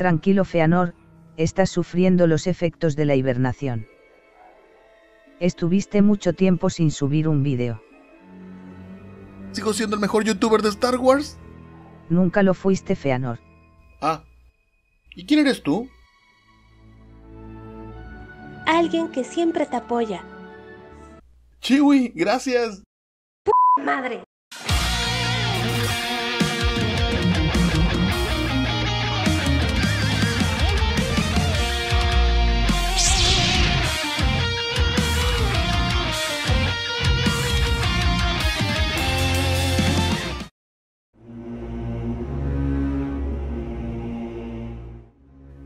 Tranquilo Feanor, estás sufriendo los efectos de la hibernación. Estuviste mucho tiempo sin subir un vídeo. ¿Sigo siendo el mejor youtuber de Star Wars? Nunca lo fuiste, Feanor. Ah. ¿Y quién eres tú? Alguien que siempre te apoya. Chewie, gracias. ¡Madre!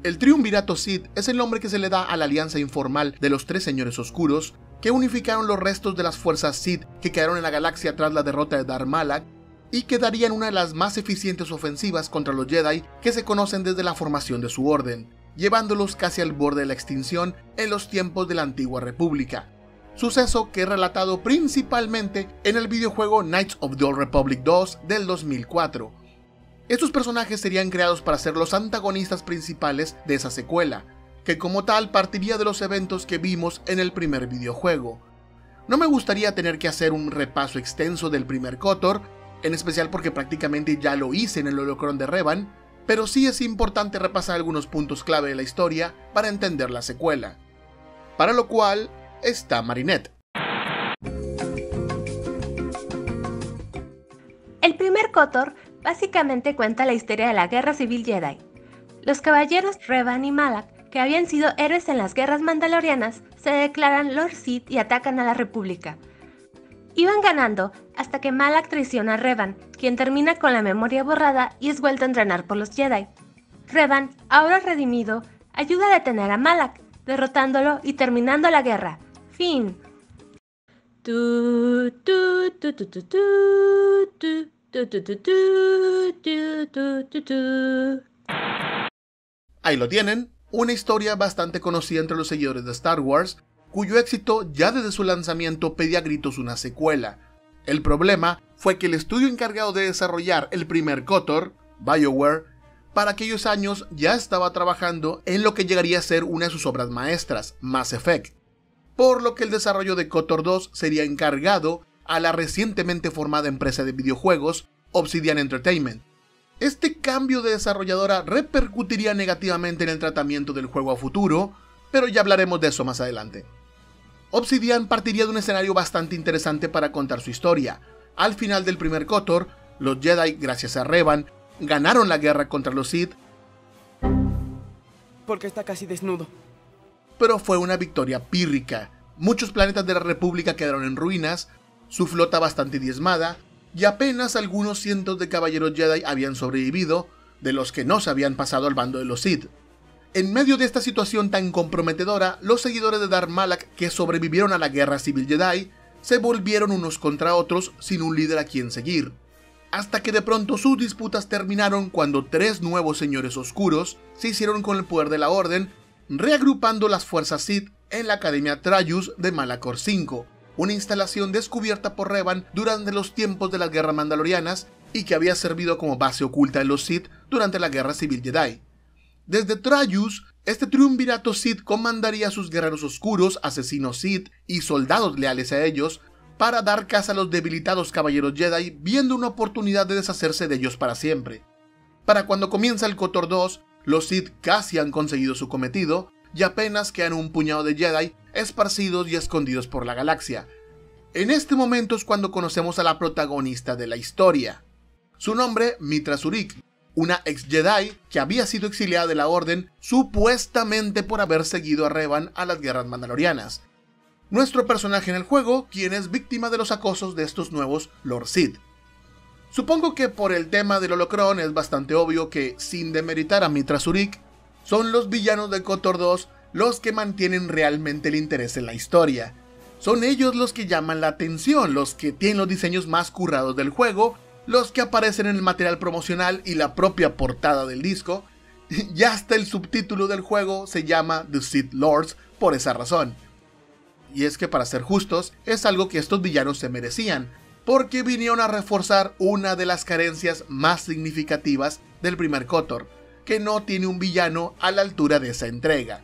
El Triunvirato Sith es el nombre que se le da a la alianza informal de los tres señores oscuros que unificaron los restos de las fuerzas Sith que quedaron en la galaxia tras la derrota de Darth Malak y que darían una de las más eficientes ofensivas contra los Jedi que se conocen desde la formación de su orden, llevándolos casi al borde de la extinción en los tiempos de la Antigua República. Suceso que es relatado principalmente en el videojuego Knights of the Old Republic 2 del 2004. Estos personajes serían creados para ser los antagonistas principales de esa secuela, que como tal partiría de los eventos que vimos en el primer videojuego. No me gustaría tener que hacer un repaso extenso del primer KOTOR, en especial porque prácticamente ya lo hice en el holocron de Revan, pero sí es importante repasar algunos puntos clave de la historia para entender la secuela. Para lo cual está Marinette. El primer KOTOR básicamente cuenta la historia de la Guerra Civil Jedi. Los caballeros Revan y Malak, que habían sido héroes en las guerras mandalorianas, se declaran Lord Sith y atacan a la República. Iban ganando hasta que Malak traiciona a Revan, quien termina con la memoria borrada y es vuelto a entrenar por los Jedi. Revan, ahora redimido, ayuda a detener a Malak, derrotándolo y terminando la guerra. Fin. Ahí lo tienen, una historia bastante conocida entre los seguidores de Star Wars, cuyo éxito ya desde su lanzamiento pedía a gritos una secuela. El problema fue que el estudio encargado de desarrollar el primer KOTOR, BioWare, para aquellos años ya estaba trabajando en lo que llegaría a ser una de sus obras maestras, Mass Effect, por lo que el desarrollo de KOTOR 2 sería encargado a la recientemente formada empresa de videojuegos Obsidian Entertainment. Este cambio de desarrolladora repercutiría negativamente en el tratamiento del juego a futuro, pero ya hablaremos de eso más adelante. Obsidian partiría de un escenario bastante interesante para contar su historia. Al final del primer KOTOR, los Jedi, gracias a Revan, ganaron la guerra contra los Sith, porque está casi desnudo. Pero fue una victoria pírrica. Muchos planetas de la República quedaron en ruinas, su flota bastante diezmada, y apenas algunos cientos de caballeros Jedi habían sobrevivido, de los que no se habían pasado al bando de los Sith. En medio de esta situación tan comprometedora, los seguidores de Darth Malak que sobrevivieron a la Guerra Civil Jedi se volvieron unos contra otros sin un líder a quien seguir. Hasta que de pronto sus disputas terminaron cuando tres nuevos señores oscuros se hicieron con el poder de la Orden, reagrupando las fuerzas Sith en la Academia Trayus de Malachor V, una instalación descubierta por Revan durante los tiempos de las guerras mandalorianas y que había servido como base oculta de los Sith durante la Guerra Civil Jedi. Desde Trayus, este triunvirato Sith comandaría a sus guerreros oscuros, asesinos Sith y soldados leales a ellos para dar caza a los debilitados caballeros Jedi, viendo una oportunidad de deshacerse de ellos para siempre. Para cuando comienza el KOTOR 2, los Sith casi han conseguido su cometido y apenas quedan un puñado de Jedi esparcidos y escondidos por la galaxia. En este momento es cuando conocemos a la protagonista de la historia. Su nombre, Mitra Surik, una ex Jedi que había sido exiliada de la Orden supuestamente por haber seguido a Revan a las guerras mandalorianas. Nuestro personaje en el juego, quien es víctima de los acosos de estos nuevos Lord Sith. Supongo que por el tema del holocron es bastante obvio que, sin demeritar a Mitra Surik, son los villanos de KOTOR 2 los que mantienen realmente el interés en la historia. Son ellos los que llaman la atención, los que tienen los diseños más currados del juego, los que aparecen en el material promocional y la propia portada del disco, y hasta el subtítulo del juego se llama The Sith Lords por esa razón. Y es que, para ser justos, es algo que estos villanos se merecían, porque vinieron a reforzar una de las carencias más significativas del primer KOTOR, que no tiene un villano a la altura de esa entrega.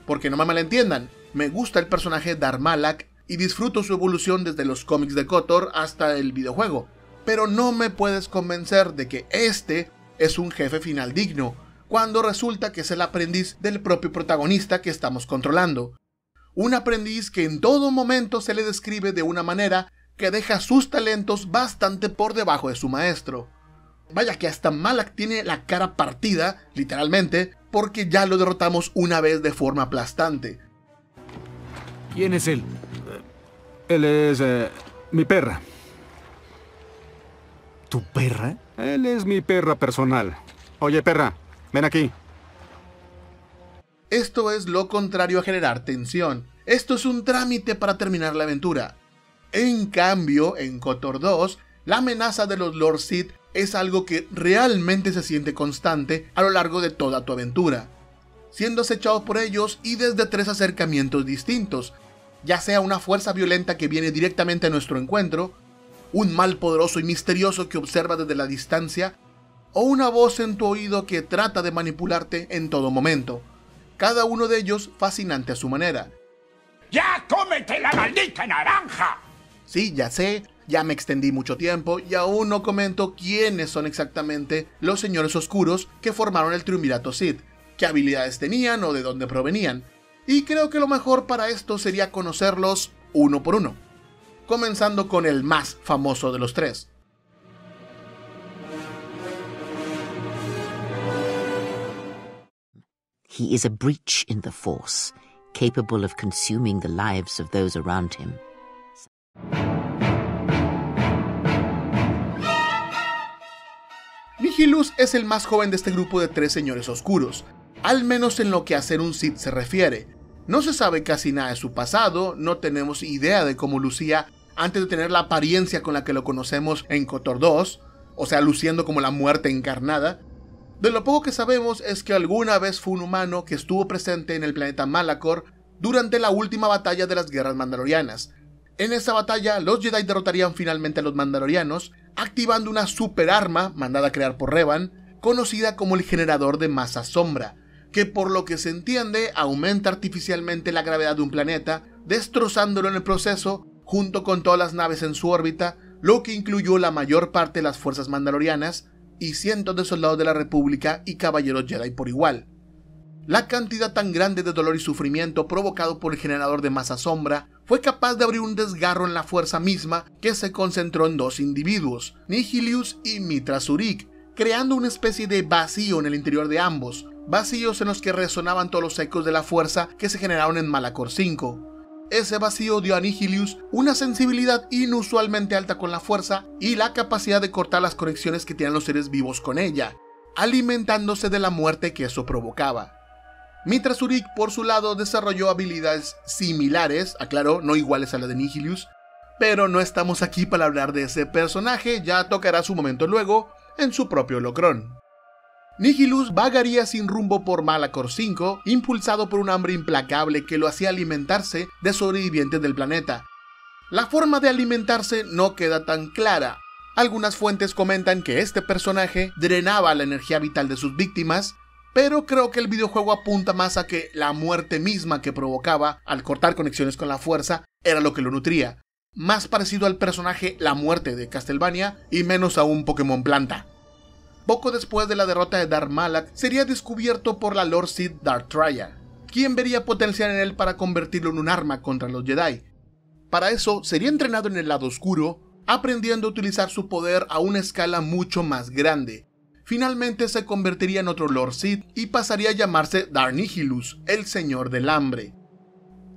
Porque no me malentiendan, me gusta el personaje Darth Malak y disfruto su evolución desde los cómics de KOTOR hasta el videojuego, pero no me puedes convencer de que este es un jefe final digno, cuando resulta que es el aprendiz del propio protagonista que estamos controlando. Un aprendiz que en todo momento se le describe de una manera que deja sus talentos bastante por debajo de su maestro. Vaya que hasta Malak tiene la cara partida, literalmente, porque ya lo derrotamos una vez de forma aplastante. ¿Quién es él? Él es mi perra. ¿Tu perra? Él es mi perra personal. Oye, perra, ven aquí. Esto es lo contrario a generar tensión. Esto es un trámite para terminar la aventura. En cambio, en KOTOR 2, la amenaza de los Lord Sith es algo que realmente se siente constante a lo largo de toda tu aventura, siendo acechado por ellos y desde 3 acercamientos distintos, ya sea una fuerza violenta que viene directamente a nuestro encuentro, un mal poderoso y misterioso que observa desde la distancia, o una voz en tu oído que trata de manipularte en todo momento, cada uno de ellos fascinante a su manera. ¡Ya cómete la maldita naranja! Sí, ya sé, ya me extendí mucho tiempo y aún no comento quiénes son exactamente los señores oscuros que formaron el triunvirato Sith, qué habilidades tenían o de dónde provenían, y creo que lo mejor para esto sería conocerlos uno por uno, comenzando con el más famoso de los 3. He is a breach in the Force, capable of consuming the lives of those around him. Nihilus es el más joven de este grupo de 3 señores oscuros, al menos en lo que a ser un Sith se refiere. No se sabe casi nada de su pasado, no tenemos idea de cómo lucía antes de tener la apariencia con la que lo conocemos en KOTOR 2, o sea, luciendo como la muerte encarnada. De lo poco que sabemos es que alguna vez fue un humano que estuvo presente en el planeta Malachor durante la última batalla de las guerras mandalorianas. En esa batalla, los Jedi derrotarían finalmente a los mandalorianos, activando una super arma mandada a crear por Revan, conocida como el generador de masa sombra, que por lo que se entiende aumenta artificialmente la gravedad de un planeta, destrozándolo en el proceso, junto con todas las naves en su órbita, lo que incluyó la mayor parte de las fuerzas mandalorianas y cientos de soldados de la República y caballeros Jedi por igual. La cantidad tan grande de dolor y sufrimiento provocado por el generador de masa sombra fue capaz de abrir un desgarro en la fuerza misma que se concentró en 2 individuos, Nihilius y Mitra Surik, creando una especie de vacío en el interior de ambos, vacíos en los que resonaban todos los ecos de la fuerza que se generaron en Malachor 5. Ese vacío dio a Nihilius una sensibilidad inusualmente alta con la fuerza y la capacidad de cortar las conexiones que tienen los seres vivos con ella, alimentándose de la muerte que eso provocaba. Mitra Surik, por su lado, desarrolló habilidades similares, aclaro, no iguales a la de Nihilius, pero no estamos aquí para hablar de ese personaje, ya tocará su momento luego, en su propio holocrón. Nihilus vagaría sin rumbo por Malachor 5, impulsado por un hambre implacable que lo hacía alimentarse de sobrevivientes del planeta. La forma de alimentarse no queda tan clara. Algunas fuentes comentan que este personaje drenaba la energía vital de sus víctimas, pero creo que el videojuego apunta más a que la muerte misma que provocaba al cortar conexiones con la fuerza era lo que lo nutría, más parecido al personaje La Muerte de Castlevania y menos a un Pokémon planta. Poco después de la derrota de Darth Malak, sería descubierto por la Lord Sith Darth Traya, quien vería potencial en él para convertirlo en un arma contra los Jedi. Para eso, sería entrenado en el lado oscuro, aprendiendo a utilizar su poder a una escala mucho más grande. Finalmente se convertiría en otro Lord Sith y pasaría a llamarse Darth Nihilus, el Señor del Hambre.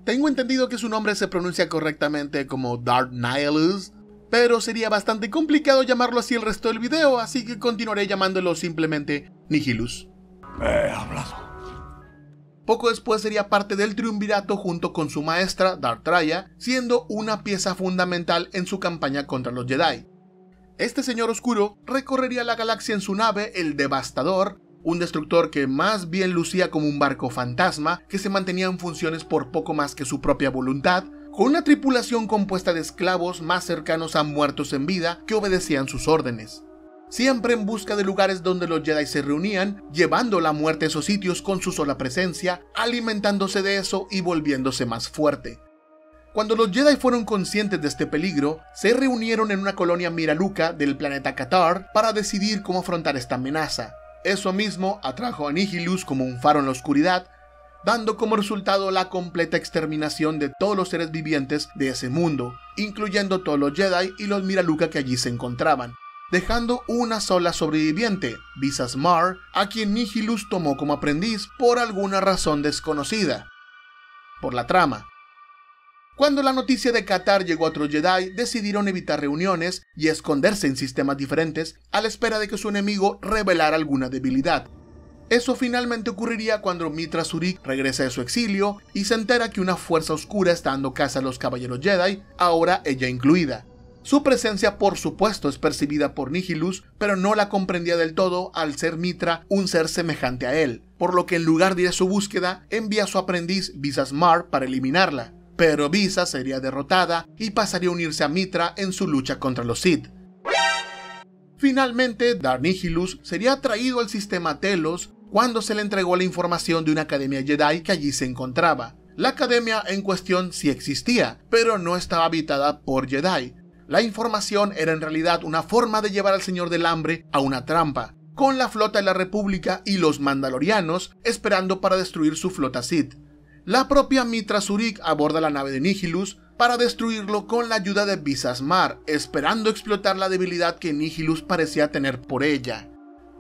Tengo entendido que su nombre se pronuncia correctamente como Darth Nihilus, pero sería bastante complicado llamarlo así el resto del video, así que continuaré llamándolo simplemente Nihilus. He hablado. Poco después sería parte del triunvirato junto con su maestra, Darth Traya, siendo una pieza fundamental en su campaña contra los Jedi. Este señor oscuro recorrería la galaxia en su nave, el Devastador, un destructor que más bien lucía como un barco fantasma que se mantenía en funciones por poco más que su propia voluntad, con una tripulación compuesta de esclavos más cercanos a muertos en vida que obedecían sus órdenes. siempre en busca de lugares donde los Jedi se reunían, llevando la muerte a esos sitios con su sola presencia, alimentándose de eso y volviéndose más fuerte. Cuando los Jedi fueron conscientes de este peligro, se reunieron en una colonia Miraluca del planeta Katar para decidir cómo afrontar esta amenaza. Eso mismo atrajo a Nihilus como un faro en la oscuridad, dando como resultado la completa exterminación de todos los seres vivientes de ese mundo, incluyendo todos los Jedi y los Miraluca que allí se encontraban, dejando una sola sobreviviente, Visas Marr, a quien Nihilus tomó como aprendiz por alguna razón desconocida. Por la trama. Cuando la noticia de Katar llegó a otros Jedi, decidieron evitar reuniones y esconderse en sistemas diferentes a la espera de que su enemigo revelara alguna debilidad. Eso finalmente ocurriría cuando Mitra Surik regresa de su exilio y se entera que una fuerza oscura está dando caza a los caballeros Jedi, ahora ella incluida. Su presencia por supuesto es percibida por Nihilus, pero no la comprendía del todo al ser Mitra un ser semejante a él, por lo que en lugar de ir a su búsqueda, envía a su aprendiz Visas Marr para eliminarla. Pero Visas sería derrotada y pasaría a unirse a Mitra en su lucha contra los Sith. Finalmente, Darth Nihilus sería atraído al sistema Telos cuando se le entregó la información de una academia Jedi que allí se encontraba. La academia en cuestión sí existía, pero no estaba habitada por Jedi. La información era en realidad una forma de llevar al Señor del Hambre a una trampa, con la flota de la República y los Mandalorianos esperando para destruir su flota Sith. La propia Mitra Surik aborda la nave de Nihilus para destruirlo con la ayuda de Visas Marr, esperando explotar la debilidad que Nihilus parecía tener por ella.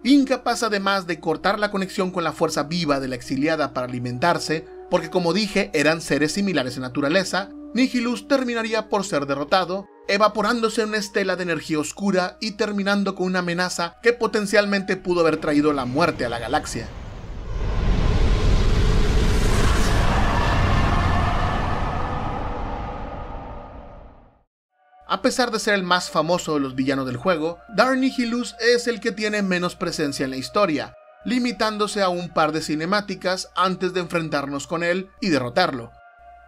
Incapaz además de cortar la conexión con la fuerza viva de la exiliada para alimentarse, porque como dije eran seres similares en naturaleza, Nihilus terminaría por ser derrotado, evaporándose en una estela de energía oscura y terminando con una amenaza que potencialmente pudo haber traído la muerte a la galaxia. A pesar de ser el más famoso de los villanos del juego, Darth Nihilus es el que tiene menos presencia en la historia, limitándose a un par de cinemáticas antes de enfrentarnos con él y derrotarlo.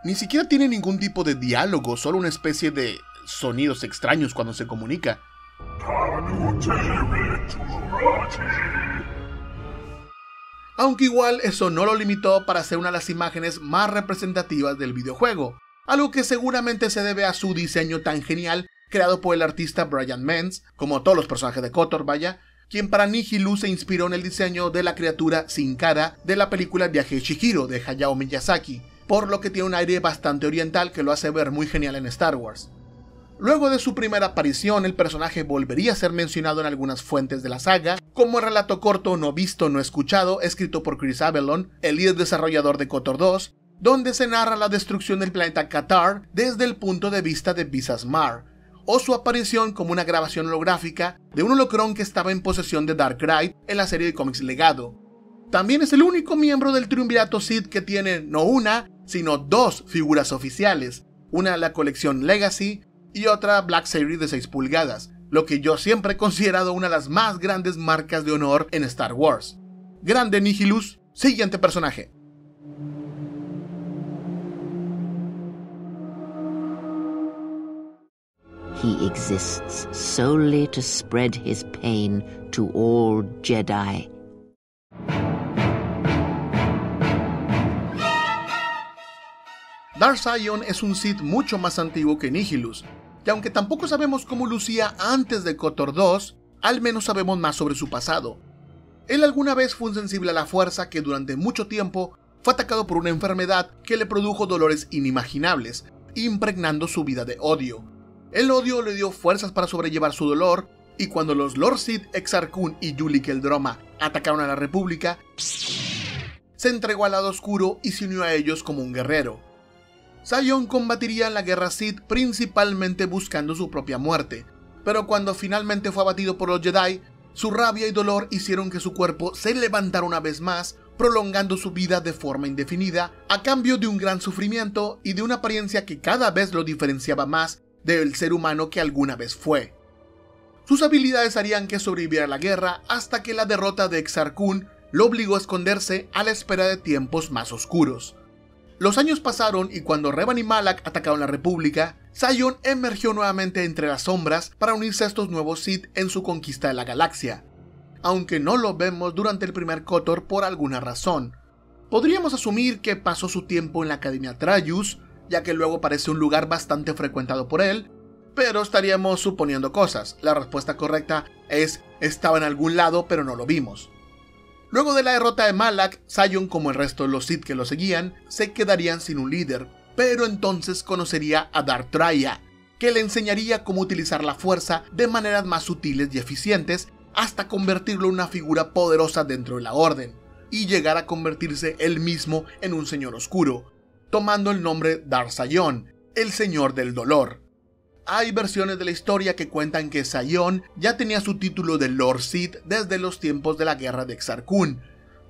Ni siquiera tiene ningún tipo de diálogo, solo una especie de sonidos extraños cuando se comunica. Aunque igual eso no lo limitó para ser una de las imágenes más representativas del videojuego, algo que seguramente se debe a su diseño tan genial creado por el artista Brian Menz, como todos los personajes de KOTOR, quien para Nihilus se inspiró en el diseño de la criatura sin cara de la película El viaje de Chihiro de Hayao Miyazaki, por lo que tiene un aire bastante oriental que lo hace ver muy genial en Star Wars. Luego de su primera aparición, el personaje volvería a ser mencionado en algunas fuentes de la saga, como el relato corto No Visto, No Escuchado, escrito por Chris Avellone, el líder desarrollador de KOTOR 2, donde se narra la destrucción del planeta Katar desde el punto de vista de Visas Marr, o su aparición como una grabación holográfica de un holocrón que estaba en posesión de Dark Ride en la serie de cómics Legado. También es el único miembro del triunvirato Sith que tiene no una, sino dos figuras oficiales, una de la colección Legacy y otra Black Series de 6 pulgadas, lo que yo siempre he considerado una de las más grandes marcas de honor en Star Wars. Grande Nihilus, siguiente personaje. He exists solely to spread his pain to all Jedi. Darth Sion es un Sith mucho más antiguo que Nihilus, y aunque tampoco sabemos cómo lucía antes de KOTOR 2, al menos sabemos más sobre su pasado. Él alguna vez fue un sensible a la fuerza que durante mucho tiempo fue atacado por una enfermedad que le produjo dolores inimaginables, impregnando su vida de odio. El odio le dio fuerzas para sobrellevar su dolor, y cuando los Lord Sith Exar Kun y Yulik el-Droma atacaron a la República, se entregó al lado oscuro y se unió a ellos como un guerrero. Sion combatiría en la guerra Sith principalmente buscando su propia muerte, pero cuando finalmente fue abatido por los Jedi, su rabia y dolor hicieron que su cuerpo se levantara una vez más, prolongando su vida de forma indefinida, a cambio de un gran sufrimiento y de una apariencia que cada vez lo diferenciaba más del ser humano que alguna vez fue. Sus habilidades harían que sobreviviera a la guerra hasta que la derrota de Exar Kun lo obligó a esconderse a la espera de tiempos más oscuros. Los años pasaron y cuando Revan y Malak atacaron la República, Sion emergió nuevamente entre las sombras para unirse a estos nuevos Sith en su conquista de la galaxia, aunque no lo vemos durante el primer KOTOR por alguna razón. Podríamos asumir que pasó su tiempo en la Academia Trayus, ya que luego parece un lugar bastante frecuentado por él, pero estaríamos suponiendo cosas. La respuesta correcta es: estaba en algún lado pero no lo vimos. Luego de la derrota de Malak, Sion, como el resto de los Sith que lo seguían, se quedarían sin un líder, pero entonces conocería a Darth Traya, que le enseñaría cómo utilizar la fuerza de maneras más sutiles y eficientes hasta convertirlo en una figura poderosa dentro de la Orden, y llegar a convertirse él mismo en un señor oscuro, tomando el nombre Darth Sion, el Señor del Dolor. Hay versiones de la historia que cuentan que Sion ya tenía su título de Lord Sith desde los tiempos de la guerra de Exar Kun,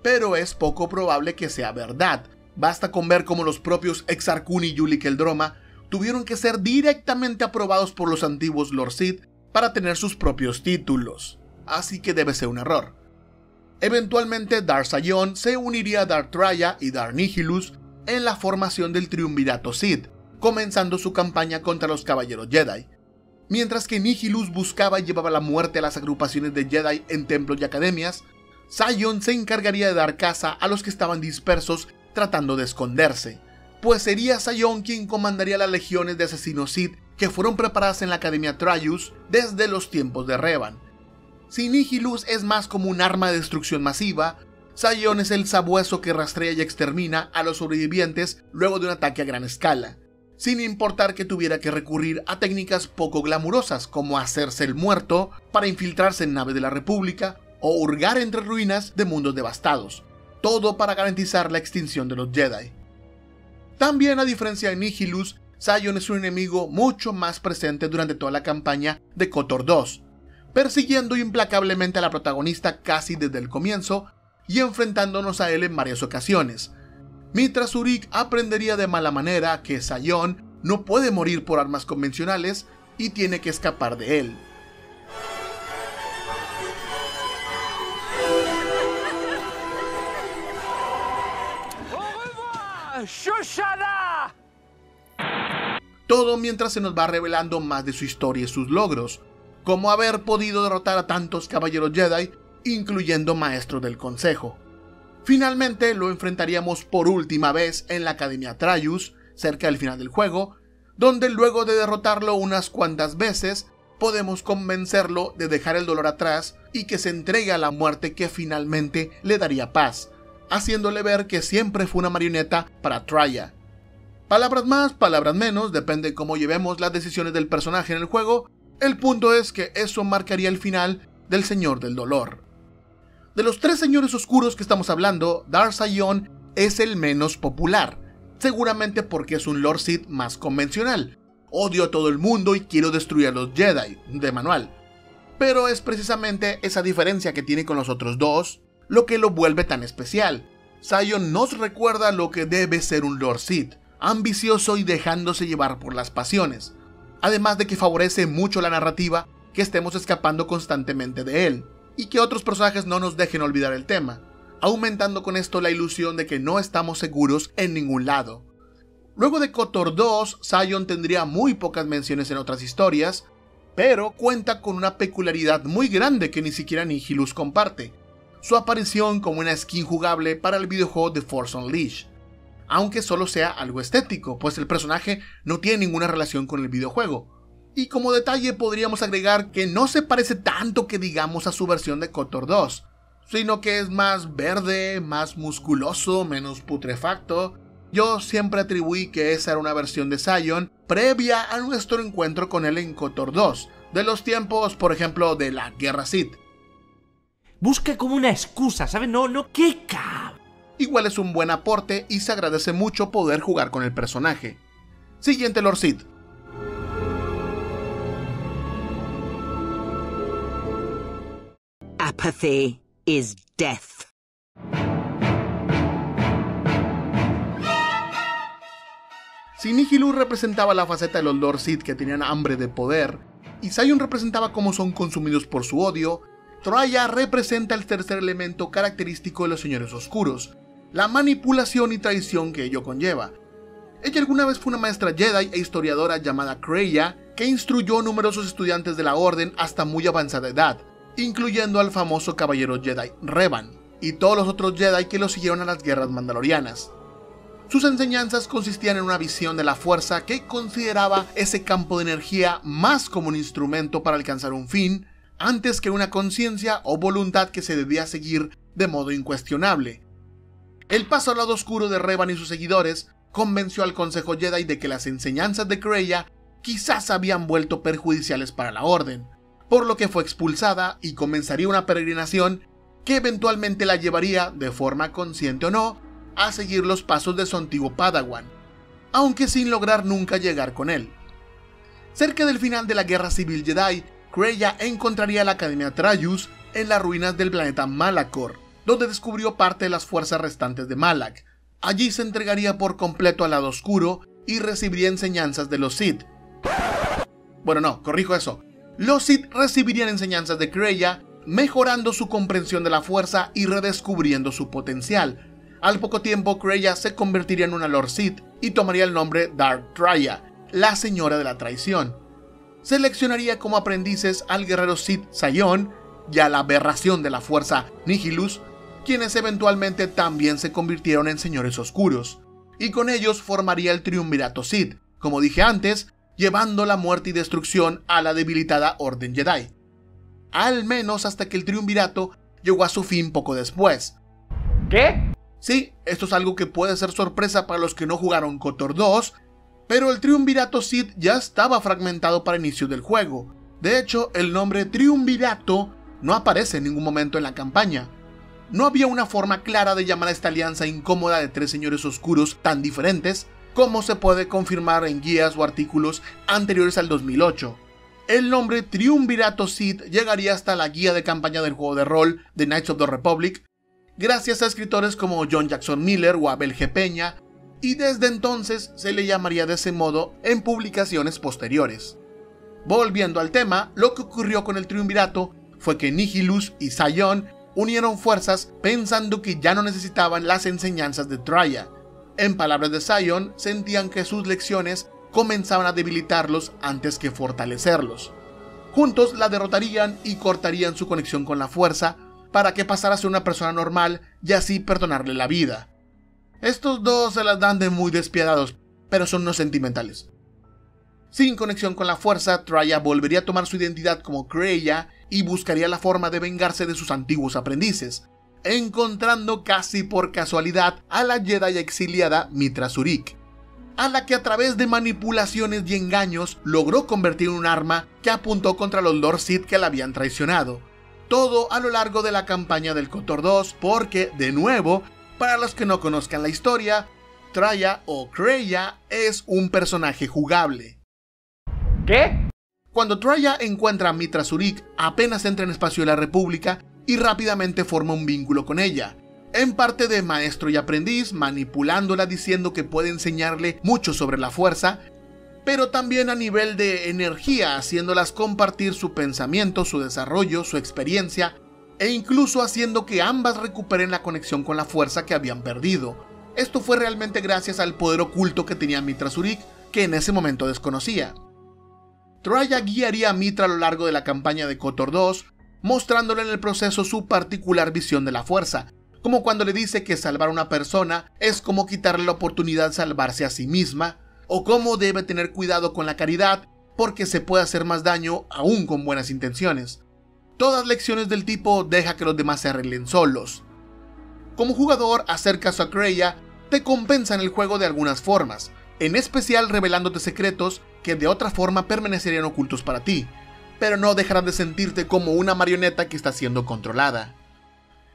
pero es poco probable que sea verdad. Basta con ver cómo los propios Exar Kun y Yulik el-Droma tuvieron que ser directamente aprobados por los antiguos Lord Sith para tener sus propios títulos, así que debe ser un error. Eventualmente Darth Sion se uniría a Darth Traya y Darth Nihilus en la formación del Triunvirato Sith, comenzando su campaña contra los Caballeros Jedi. Mientras que Nihilus buscaba y llevaba la muerte a las agrupaciones de Jedi en templos y academias, Sion se encargaría de dar caza a los que estaban dispersos tratando de esconderse, pues sería Sion quien comandaría las legiones de asesinos Sith que fueron preparadas en la Academia Trayus desde los tiempos de Revan. Si Nihilus es más como un arma de destrucción masiva, Sion es el sabueso que rastrea y extermina a los sobrevivientes luego de un ataque a gran escala, sin importar que tuviera que recurrir a técnicas poco glamurosas como hacerse el muerto para infiltrarse en naves de la República o hurgar entre ruinas de mundos devastados, todo para garantizar la extinción de los Jedi. También, a diferencia de Nihilus, Sion es un enemigo mucho más presente durante toda la campaña de KOTOR 2, persiguiendo implacablemente a la protagonista casi desde el comienzo y enfrentándonos a él en varias ocasiones, mientras Urik aprendería de mala manera que Sion no puede morir por armas convencionales y tiene que escapar de él. Todo mientras se nos va revelando más de su historia y sus logros, como haber podido derrotar a tantos caballeros Jedi, incluyendo maestros del Consejo. Finalmente lo enfrentaríamos por última vez en la Academia Trayus, cerca del final del juego, donde luego de derrotarlo unas cuantas veces, podemos convencerlo de dejar el dolor atrás y que se entregue a la muerte que finalmente le daría paz, haciéndole ver que siempre fue una marioneta para Traya. Palabras más, palabras menos, depende cómo llevemos las decisiones del personaje en el juego, el punto es que eso marcaría el final del Señor del Dolor. De los tres señores oscuros que estamos hablando, Darth Sion es el menos popular, seguramente porque es un Lord Sith más convencional. Odio a todo el mundo y quiero destruir a los Jedi, de manual. Pero es precisamente esa diferencia que tiene con los otros dos lo que lo vuelve tan especial. Sion nos recuerda lo que debe ser un Lord Sith, ambicioso y dejándose llevar por las pasiones, además de que favorece mucho la narrativa que estemos escapando constantemente de él, y que otros personajes no nos dejen olvidar el tema, aumentando con esto la ilusión de que no estamos seguros en ningún lado. Luego de KOTOR 2, Sion tendría muy pocas menciones en otras historias, pero cuenta con una peculiaridad muy grande que ni siquiera Nihilus comparte: su aparición como una skin jugable para el videojuego The Force Unleashed, aunque solo sea algo estético, pues el personaje no tiene ninguna relación con el videojuego. Y como detalle podríamos agregar que no se parece tanto que digamos a su versión de KOTOR 2, sino que es más verde, más musculoso, menos putrefacto. Yo siempre atribuí que esa era una versión de Sion previa a nuestro encuentro con él en KOTOR 2, de los tiempos, por ejemplo, de la Guerra Sith. Busca como una excusa, ¿sabes? No, qué cabrón. Igual es un buen aporte y se agradece mucho poder jugar con el personaje. Siguiente Lord Sith. Apathy is death. Si Nihilus representaba la faceta de los Lord Sith que tenían hambre de poder, y Sion representaba cómo son consumidos por su odio, Traya representa el tercer elemento característico de los Señores Oscuros, la manipulación y traición que ello conlleva. Ella alguna vez fue una maestra Jedi e historiadora llamada Kreia, que instruyó a numerosos estudiantes de la Orden hasta muy avanzada edad, incluyendo al famoso caballero Jedi Revan, y todos los otros Jedi que lo siguieron a las guerras mandalorianas. Sus enseñanzas consistían en una visión de la fuerza que consideraba ese campo de energía más como un instrumento para alcanzar un fin, antes que una conciencia o voluntad que se debía seguir de modo incuestionable. El paso al lado oscuro de Revan y sus seguidores convenció al Consejo Jedi de que las enseñanzas de Kreia quizás habían vuelto perjudiciales para la Orden, por lo que fue expulsada y comenzaría una peregrinación que eventualmente la llevaría, de forma consciente o no, a seguir los pasos de su antiguo Padawan, aunque sin lograr nunca llegar con él. Cerca del final de la Guerra Civil Jedi, Kreia encontraría la Academia Trayus en las ruinas del planeta Malachor, donde descubrió parte de las fuerzas restantes de Malak. Allí se entregaría por completo al lado oscuro y recibiría enseñanzas de los Sith. Bueno, no, corrijo eso. Los Sith recibirían enseñanzas de Kreia, mejorando su comprensión de la fuerza y redescubriendo su potencial. Al poco tiempo, Kreia se convertiría en una Lord Sith y tomaría el nombre Dark Traya, la señora de la traición. Seleccionaría como aprendices al guerrero Sith Sion y a la aberración de la fuerza Nihilus, quienes eventualmente también se convirtieron en señores oscuros, y con ellos formaría el Triunvirato Sith, como dije antes, llevando la muerte y destrucción a la debilitada Orden Jedi. Al menos hasta que el Triunvirato llegó a su fin poco después. ¿Qué? Sí, esto es algo que puede ser sorpresa para los que no jugaron KOTOR 2, pero el Triunvirato Sith ya estaba fragmentado para inicio del juego. De hecho, el nombre Triunvirato no aparece en ningún momento en la campaña. No había una forma clara de llamar a esta alianza incómoda de tres señores oscuros tan diferentes, como se puede confirmar en guías o artículos anteriores al 2008. El nombre Triunvirato Sith llegaría hasta la guía de campaña del juego de rol de Knights of the Republic, gracias a escritores como John Jackson Miller o Abel G. Peña, y desde entonces se le llamaría de ese modo en publicaciones posteriores. Volviendo al tema, lo que ocurrió con el Triunvirato fue que Nihilus y Sion unieron fuerzas pensando que ya no necesitaban las enseñanzas de Traya. En palabras de Sion, sentían que sus lecciones comenzaban a debilitarlos antes que fortalecerlos. Juntos la derrotarían y cortarían su conexión con la fuerza para que pasara a ser una persona normal y así perdonarle la vida. Estos dos se las dan de muy despiadados, pero son no sentimentales. Sin conexión con la fuerza, Traya volvería a tomar su identidad como Kreia y buscaría la forma de vengarse de sus antiguos aprendices, encontrando casi por casualidad a la Jedi exiliada Mitra Surik, a la que a través de manipulaciones y engaños logró convertir en un arma que apuntó contra los Lord Sith que la habían traicionado. Todo a lo largo de la campaña del KOTOR 2 porque, de nuevo, para los que no conozcan la historia, Traya o Kreia es un personaje jugable. ¿Qué? Cuando Traya encuentra a Mitra Surik, apenas entra en espacio de la República y rápidamente forma un vínculo con ella, en parte de maestro y aprendiz, manipulándola diciendo que puede enseñarle mucho sobre la fuerza, pero también a nivel de energía, haciéndolas compartir su pensamiento, su desarrollo, su experiencia, e incluso haciendo que ambas recuperen la conexión con la fuerza que habían perdido. Esto fue realmente gracias al poder oculto que tenía Mitra Surik, que en ese momento desconocía. Traya guiaría a Mitra a lo largo de la campaña de KOTOR 2, mostrándole en el proceso su particular visión de la fuerza, como cuando le dice que salvar a una persona es como quitarle la oportunidad de salvarse a sí misma, o cómo debe tener cuidado con la caridad porque se puede hacer más daño aún con buenas intenciones. Todas lecciones del tipo deja que los demás se arreglen solos. Como jugador, hacer caso a Kreia te compensa en el juego de algunas formas, en especial revelándote secretos que de otra forma permanecerían ocultos para ti, pero no dejarás de sentirte como una marioneta que está siendo controlada.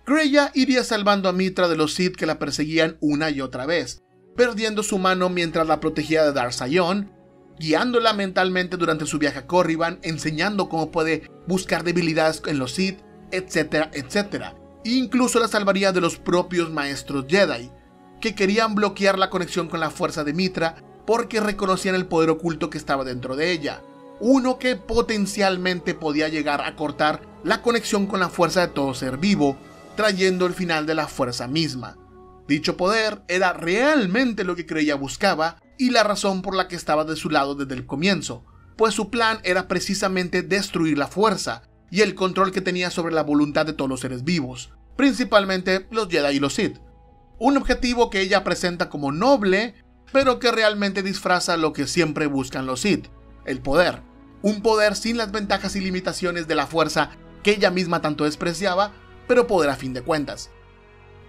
Kreia iría salvando a Mitra de los Sith que la perseguían una y otra vez, perdiendo su mano mientras la protegía de Dark Sion, guiándola mentalmente durante su viaje a Corriban, enseñando cómo puede buscar debilidades en los Sith, etcétera, etcétera. Incluso la salvaría de los propios maestros Jedi, que querían bloquear la conexión con la fuerza de Mitra porque reconocían el poder oculto que estaba dentro de ella, uno que potencialmente podía llegar a cortar la conexión con la fuerza de todo ser vivo, trayendo el final de la fuerza misma. Dicho poder era realmente lo que Kreia buscaba y la razón por la que estaba de su lado desde el comienzo, pues su plan era precisamente destruir la fuerza y el control que tenía sobre la voluntad de todos los seres vivos, principalmente los Jedi y los Sith. Un objetivo que ella presenta como noble, pero que realmente disfraza lo que siempre buscan los Sith, el poder. Un poder sin las ventajas y limitaciones de la fuerza que ella misma tanto despreciaba, pero poder a fin de cuentas.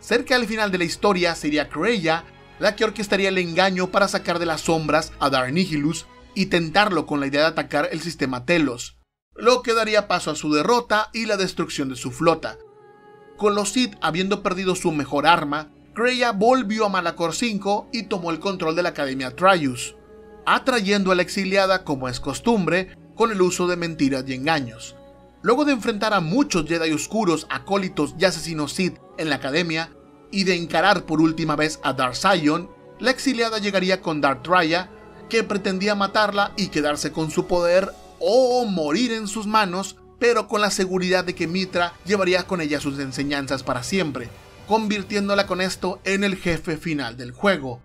Cerca al final de la historia sería Kreia la que orquestaría el engaño para sacar de las sombras a Darth Nihilus y tentarlo con la idea de atacar el sistema Telos, lo que daría paso a su derrota y la destrucción de su flota. Con los Sith habiendo perdido su mejor arma, Kreia volvió a Malachor V y tomó el control de la Academia Trius, atrayendo a la exiliada como es costumbre, con el uso de mentiras y engaños. Luego de enfrentar a muchos Jedi oscuros, acólitos y asesinos Sith en la Academia, y de encarar por última vez a Darth Sion, la exiliada llegaría con Darth Traya, que pretendía matarla y quedarse con su poder o morir en sus manos, pero con la seguridad de que Mitra llevaría con ella sus enseñanzas para siempre, convirtiéndola con esto en el jefe final del juego.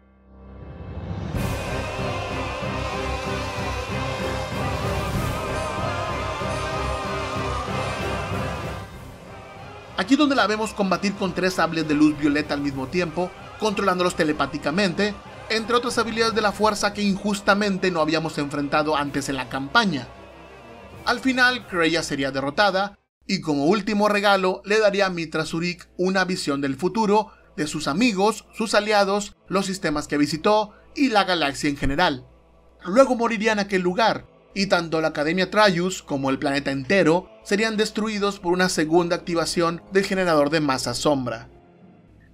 Aquí donde la vemos combatir con 3 sables de luz violeta al mismo tiempo, controlándolos telepáticamente, entre otras habilidades de la fuerza que injustamente no habíamos enfrentado antes en la campaña. Al final, Kreia sería derrotada, y como último regalo le daría a Mitra Surik una visión del futuro, de sus amigos, sus aliados, los sistemas que visitó y la galaxia en general. Luego moriría en aquel lugar, y tanto la Academia Trius como el planeta entero serían destruidos por una segunda activación del generador de masa sombra.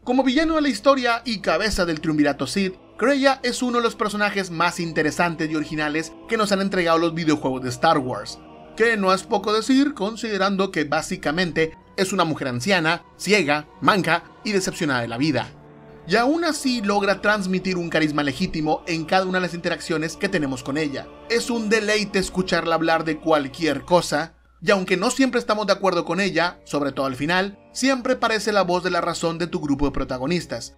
Como villano de la historia y cabeza del triunvirato Sith, Kreia es uno de los personajes más interesantes y originales que nos han entregado los videojuegos de Star Wars, que no es poco decir considerando que básicamente es una mujer anciana, ciega, manca y decepcionada de la vida. Y aún así logra transmitir un carisma legítimo en cada una de las interacciones que tenemos con ella. Es un deleite escucharla hablar de cualquier cosa, y aunque no siempre estamos de acuerdo con ella, sobre todo al final, siempre parece la voz de la razón de tu grupo de protagonistas.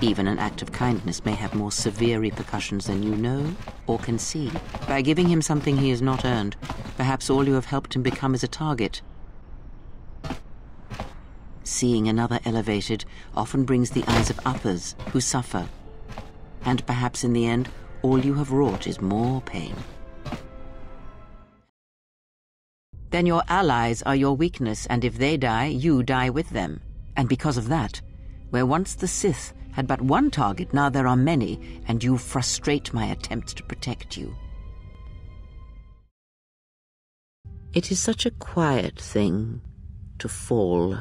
Even an act of kindness may have more severe repercussions than you know or can see. By giving him something he has not earned, perhaps all you have helped him become is a target. Seeing another elevated often brings the eyes of others who suffer. And perhaps in the end, all you have wrought is more pain. Then your allies are your weakness, and if they die, you die with them. And because of that, where once the Sith had but one target, now there are many, and you frustrate my attempts to protect you. It is such a quiet thing to fall,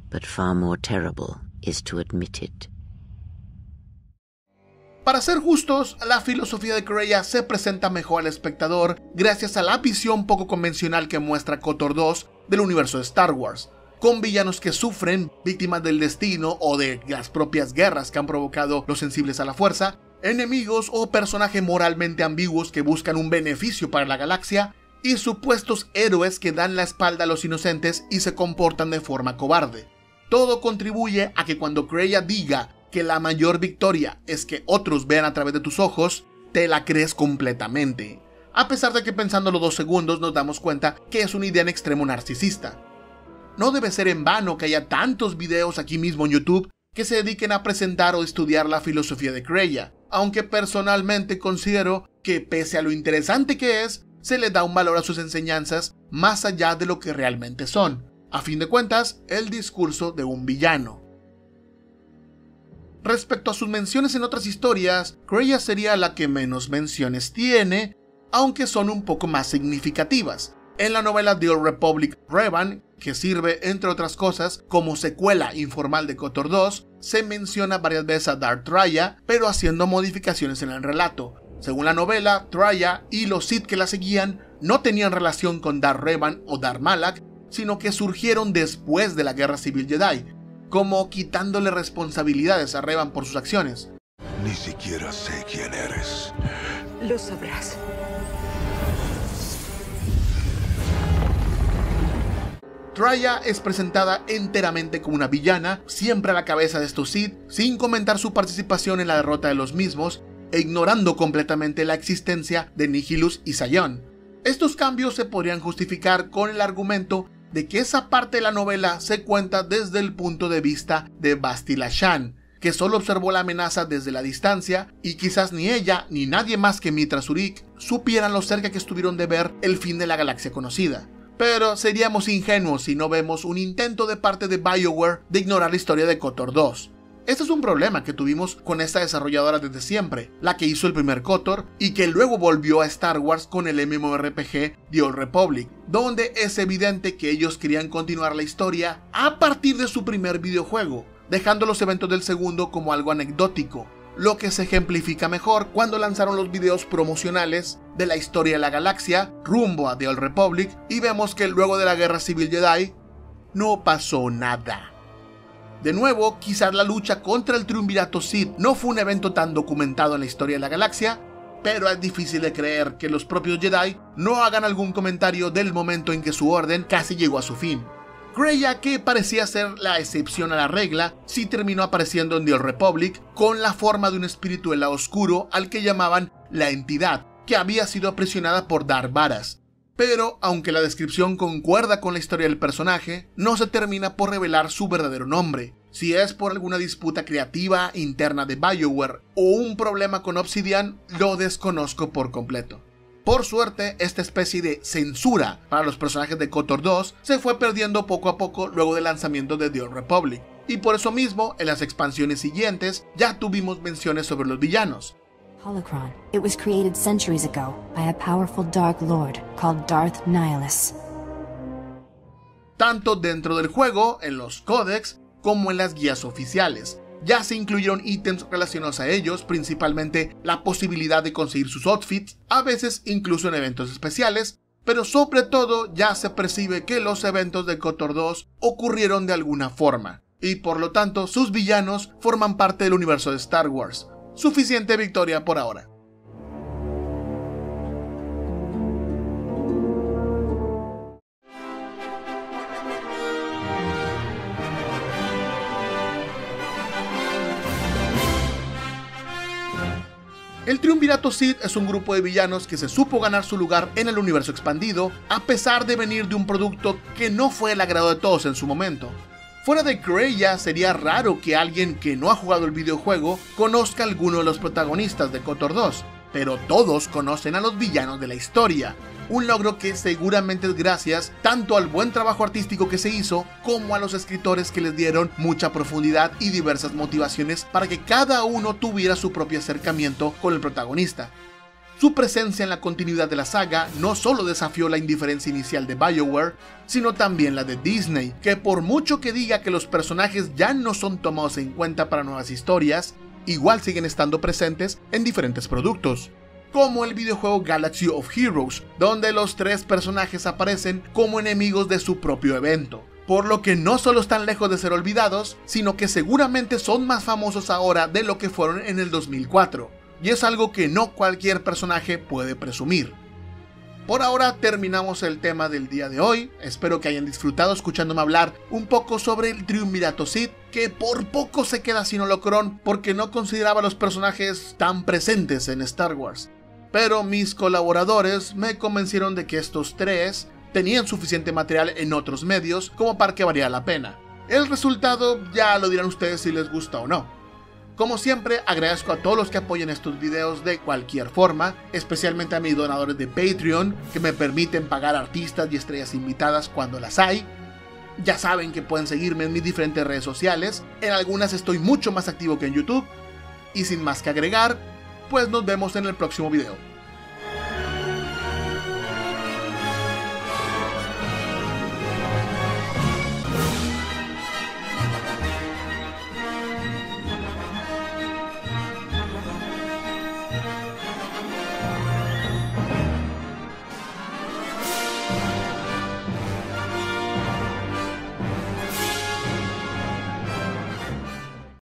but far more terrible is to admit it. Para ser justos, la filosofía de Kreia se presenta mejor al espectador gracias a la visión poco convencional que muestra KOTOR 2 del universo de Star Wars, con villanos que sufren, víctimas del destino o de las propias guerras que han provocado los sensibles a la fuerza, enemigos o personajes moralmente ambiguos que buscan un beneficio para la galaxia, y supuestos héroes que dan la espalda a los inocentes y se comportan de forma cobarde. Todo contribuye a que cuando Kreia diga que la mayor victoria es que otros vean a través de tus ojos, te la crees completamente. A pesar de que pensándolo 2 segundos nos damos cuenta que es una idea en extremo narcisista. No debe ser en vano que haya tantos videos aquí mismo en YouTube que se dediquen a presentar o estudiar la filosofía de Kreia, aunque personalmente considero que pese a lo interesante que es, se le da un valor a sus enseñanzas más allá de lo que realmente son. A fin de cuentas, el discurso de un villano. Respecto a sus menciones en otras historias, Kreia sería la que menos menciones tiene, aunque son un poco más significativas. En la novela The Old Republic Revan, que sirve entre otras cosas como secuela informal de KOTOR 2, se menciona varias veces a Darth Traya, pero haciendo modificaciones en el relato. Según la novela, Traya y los Sith que la seguían no tenían relación con Darth Revan o Darth Malak, sino que surgieron después de la Guerra Civil Jedi, como quitándole responsabilidades a Revan por sus acciones. Ni siquiera sé quién eres. Lo sabrás. Traya es presentada enteramente como una villana, siempre a la cabeza de estos Sith, sin comentar su participación en la derrota de los mismos, e ignorando completamente la existencia de Nihilus y Sion. Estos cambios se podrían justificar con el argumento de que esa parte de la novela se cuenta desde el punto de vista de Bastila Shan, que solo observó la amenaza desde la distancia y quizás ni ella ni nadie más que Mitra Surik supieran lo cerca que estuvieron de ver el fin de la galaxia conocida. Pero seríamos ingenuos si no vemos un intento de parte de BioWare de ignorar la historia de KOTOR 2. Este es un problema que tuvimos con esta desarrolladora desde siempre, la que hizo el primer KOTOR y que luego volvió a Star Wars con el MMORPG The Old Republic, donde es evidente que ellos querían continuar la historia a partir de su primer videojuego, dejando los eventos del segundo como algo anecdótico, lo que se ejemplifica mejor cuando lanzaron los videos promocionales de la historia de la galaxia rumbo a The Old Republic y vemos que luego de la Guerra Civil Jedi no pasó nada. De nuevo, quizás la lucha contra el Triunvirato Sith no fue un evento tan documentado en la historia de la galaxia, pero es difícil de creer que los propios Jedi no hagan algún comentario del momento en que su orden casi llegó a su fin. Kreia, que parecía ser la excepción a la regla, sí terminó apareciendo en The Old Republic con la forma de un espíritu del lado oscuro al que llamaban la Entidad, que había sido aprisionada por Darth Varas. Pero, aunque la descripción concuerda con la historia del personaje, no se termina por revelar su verdadero nombre. Si es por alguna disputa creativa interna de BioWare o un problema con Obsidian, lo desconozco por completo. Por suerte, esta especie de censura para los personajes de KOTOR 2 se fue perdiendo poco a poco luego del lanzamiento de The Old Republic, y por eso mismo, en las expansiones siguientes, ya tuvimos menciones sobre los villanos. Holocron. It was created centuries ago by a powerful Dark Lord called Darth Nihilus. Tanto dentro del juego, en los códex, como en las guías oficiales. Ya se incluyeron ítems relacionados a ellos, principalmente la posibilidad de conseguir sus outfits, a veces incluso en eventos especiales, pero sobre todo ya se percibe que los eventos de KOTOR 2 ocurrieron de alguna forma, y por lo tanto sus villanos forman parte del universo de Star Wars. Suficiente victoria por ahora. El Triunvirato Sith es un grupo de villanos que se supo ganar su lugar en el universo expandido, a pesar de venir de un producto que no fue el agrado de todos en su momento. Fuera de Kreia, sería raro que alguien que no ha jugado el videojuego conozca a alguno de los protagonistas de KOTOR 2, pero todos conocen a los villanos de la historia, un logro que seguramente es gracias tanto al buen trabajo artístico que se hizo, como a los escritores que les dieron mucha profundidad y diversas motivaciones para que cada uno tuviera su propio acercamiento con el protagonista. Su presencia en la continuidad de la saga no solo desafió la indiferencia inicial de BioWare, sino también la de Disney, que por mucho que diga que los personajes ya no son tomados en cuenta para nuevas historias, igual siguen estando presentes en diferentes productos, como el videojuego Galaxy of Heroes, donde los 3 personajes aparecen como enemigos de su propio evento, por lo que no solo están lejos de ser olvidados, sino que seguramente son más famosos ahora de lo que fueron en el 2004. Y es algo que no cualquier personaje puede presumir. Por ahora terminamos el tema del día de hoy. Espero que hayan disfrutado escuchándome hablar un poco sobre el Triunvirato Sith, que por poco se queda sin Holocron porque no consideraba a los personajes tan presentes en Star Wars. Pero mis colaboradores me convencieron de que estos 3 tenían suficiente material en otros medios como para que valiera la pena. El resultado ya lo dirán ustedes si les gusta o no. Como siempre, agradezco a todos los que apoyan estos videos de cualquier forma, especialmente a mis donadores de Patreon, que me permiten pagar artistas y estrellas invitadas cuando las hay. Ya saben que pueden seguirme en mis diferentes redes sociales, en algunas estoy mucho más activo que en YouTube. Y sin más que agregar, pues nos vemos en el próximo video.